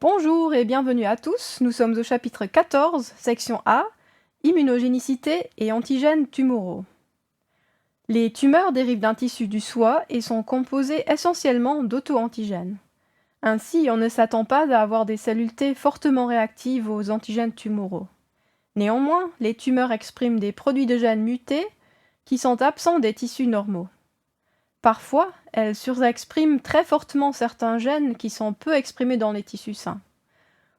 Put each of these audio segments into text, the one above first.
Bonjour et bienvenue à tous, nous sommes au chapitre 14, section A, immunogénicité et antigènes tumoraux. Les tumeurs dérivent d'un tissu du soi et sont composées essentiellement d'auto-antigènes. Ainsi, on ne s'attend pas à avoir des cellules T fortement réactives aux antigènes tumoraux. Néanmoins, les tumeurs expriment des produits de gènes mutés qui sont absents des tissus normaux. Parfois, elles surexpriment très fortement certains gènes qui sont peu exprimés dans les tissus sains.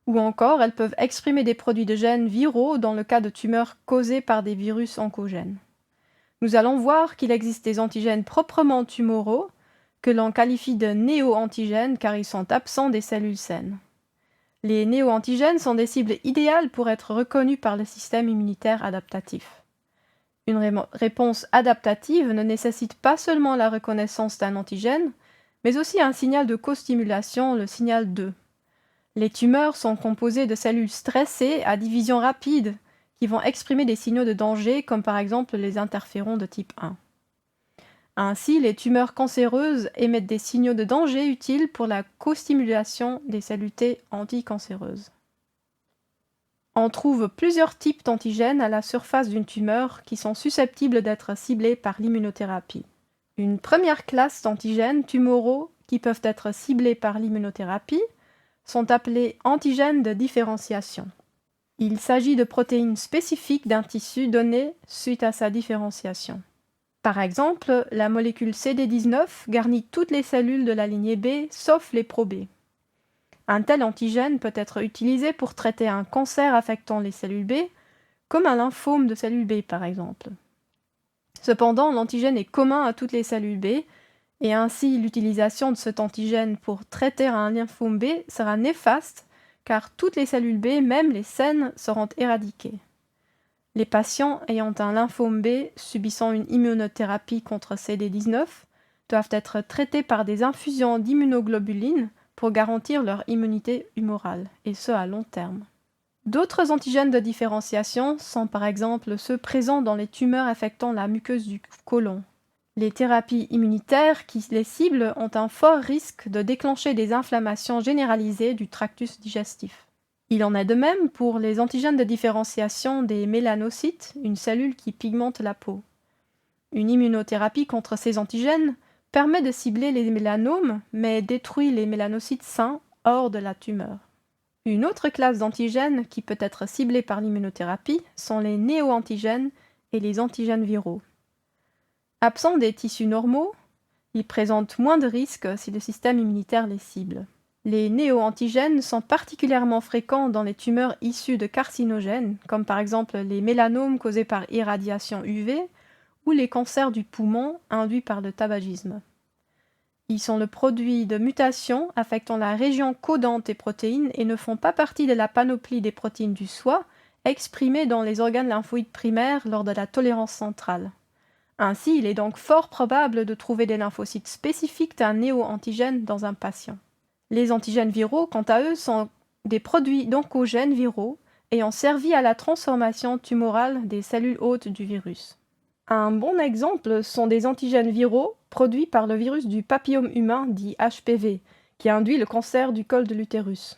Ou encore, elles peuvent exprimer des produits de gènes viraux dans le cas de tumeurs causées par des virus oncogènes. Nous allons voir qu'il existe des antigènes proprement tumoraux, que l'on qualifie de néo-antigènes car ils sont absents des cellules saines. Les néo-antigènes sont des cibles idéales pour être reconnus par le système immunitaire adaptatif. Une réponse adaptative ne nécessite pas seulement la reconnaissance d'un antigène, mais aussi un signal de costimulation, le signal 2. Les tumeurs sont composées de cellules stressées à division rapide qui vont exprimer des signaux de danger comme par exemple les interférons de type 1. Ainsi, les tumeurs cancéreuses émettent des signaux de danger utiles pour la costimulation des cellules T anticancéreuses. On trouve plusieurs types d'antigènes à la surface d'une tumeur qui sont susceptibles d'être ciblés par l'immunothérapie. Une première classe d'antigènes tumoraux qui peuvent être ciblés par l'immunothérapie sont appelés antigènes de différenciation. Il s'agit de protéines spécifiques d'un tissu donné suite à sa différenciation. Par exemple, la molécule CD19 garnit toutes les cellules de la lignée B sauf les pro-B. Un tel antigène peut être utilisé pour traiter un cancer affectant les cellules B, comme un lymphome de cellules B par exemple. Cependant, l'antigène est commun à toutes les cellules B, et ainsi l'utilisation de cet antigène pour traiter un lymphome B sera néfaste, car toutes les cellules B, même les saines, seront éradiquées. Les patients ayant un lymphome B subissant une immunothérapie contre CD19 doivent être traités par des infusions d'immunoglobulines pour garantir leur immunité humorale, et ce à long terme. D'autres antigènes de différenciation sont par exemple ceux présents dans les tumeurs affectant la muqueuse du côlon. Les thérapies immunitaires qui les ciblent ont un fort risque de déclencher des inflammations généralisées du tractus digestif. Il en est de même pour les antigènes de différenciation des mélanocytes, une cellule qui pigmente la peau. Une immunothérapie contre ces antigènes permet de cibler les mélanomes, mais détruit les mélanocytes sains hors de la tumeur. Une autre classe d'antigènes qui peut être ciblée par l'immunothérapie sont les néo-antigènes et les antigènes viraux. Absents des tissus normaux, ils présentent moins de risques si le système immunitaire les cible. Les néo-antigènes sont particulièrement fréquents dans les tumeurs issues de carcinogènes, comme par exemple les mélanomes causés par irradiation UV ou les cancers du poumon induits par le tabagisme. Ils sont le produit de mutations affectant la région codante des protéines et ne font pas partie de la panoplie des protéines du soi exprimées dans les organes lymphoïdes primaires lors de la tolérance centrale. Ainsi, il est donc fort probable de trouver des lymphocytes spécifiques d'un néo-antigène dans un patient. Les antigènes viraux, quant à eux, sont des produits d'oncogènes viraux ayant servi à la transformation tumorale des cellules hôtes du virus. Un bon exemple sont des antigènes viraux produits par le virus du papillome humain dit HPV, qui induit le cancer du col de l'utérus.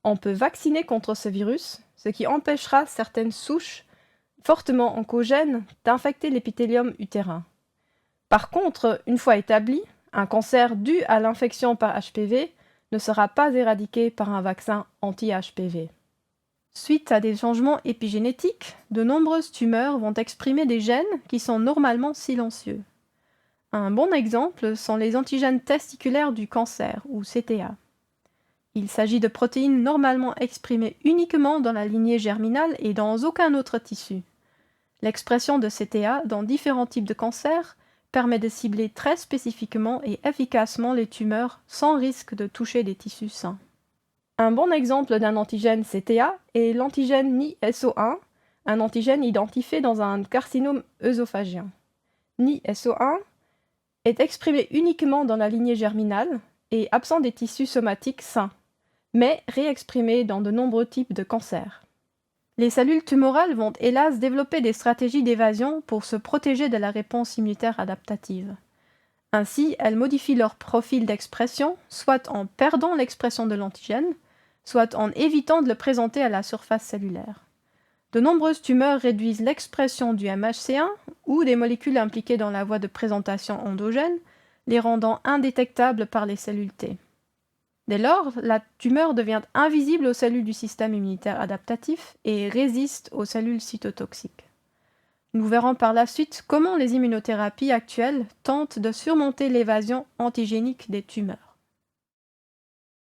On peut vacciner contre ce virus, ce qui empêchera certaines souches fortement oncogènes d'infecter l'épithélium utérin. Par contre, une fois établi, un cancer dû à l'infection par HPV ne sera pas éradiqué par un vaccin anti-HPV. Suite à des changements épigénétiques, de nombreuses tumeurs vont exprimer des gènes qui sont normalement silencieux. Un bon exemple sont les antigènes testiculaires du cancer, ou CTA. Il s'agit de protéines normalement exprimées uniquement dans la lignée germinale et dans aucun autre tissu. L'expression de CTA dans différents types de cancers permet de cibler très spécifiquement et efficacement les tumeurs sans risque de toucher des tissus sains. Un bon exemple d'un antigène CTA est l'antigène NiSO1, un antigène identifié dans un carcinome œsophagien. NiSO1 est exprimé uniquement dans la lignée germinale et absent des tissus somatiques sains, mais réexprimé dans de nombreux types de cancers. Les cellules tumorales vont hélas développer des stratégies d'évasion pour se protéger de la réponse immunitaire adaptative. Ainsi, elles modifient leur profil d'expression, soit en perdant l'expression de l'antigène, soit en évitant de le présenter à la surface cellulaire. De nombreuses tumeurs réduisent l'expression du MHC1 ou des molécules impliquées dans la voie de présentation endogène, les rendant indétectables par les cellules T. Dès lors, la tumeur devient invisible aux cellules du système immunitaire adaptatif et résiste aux cellules cytotoxiques. Nous verrons par la suite comment les immunothérapies actuelles tentent de surmonter l'évasion antigénique des tumeurs.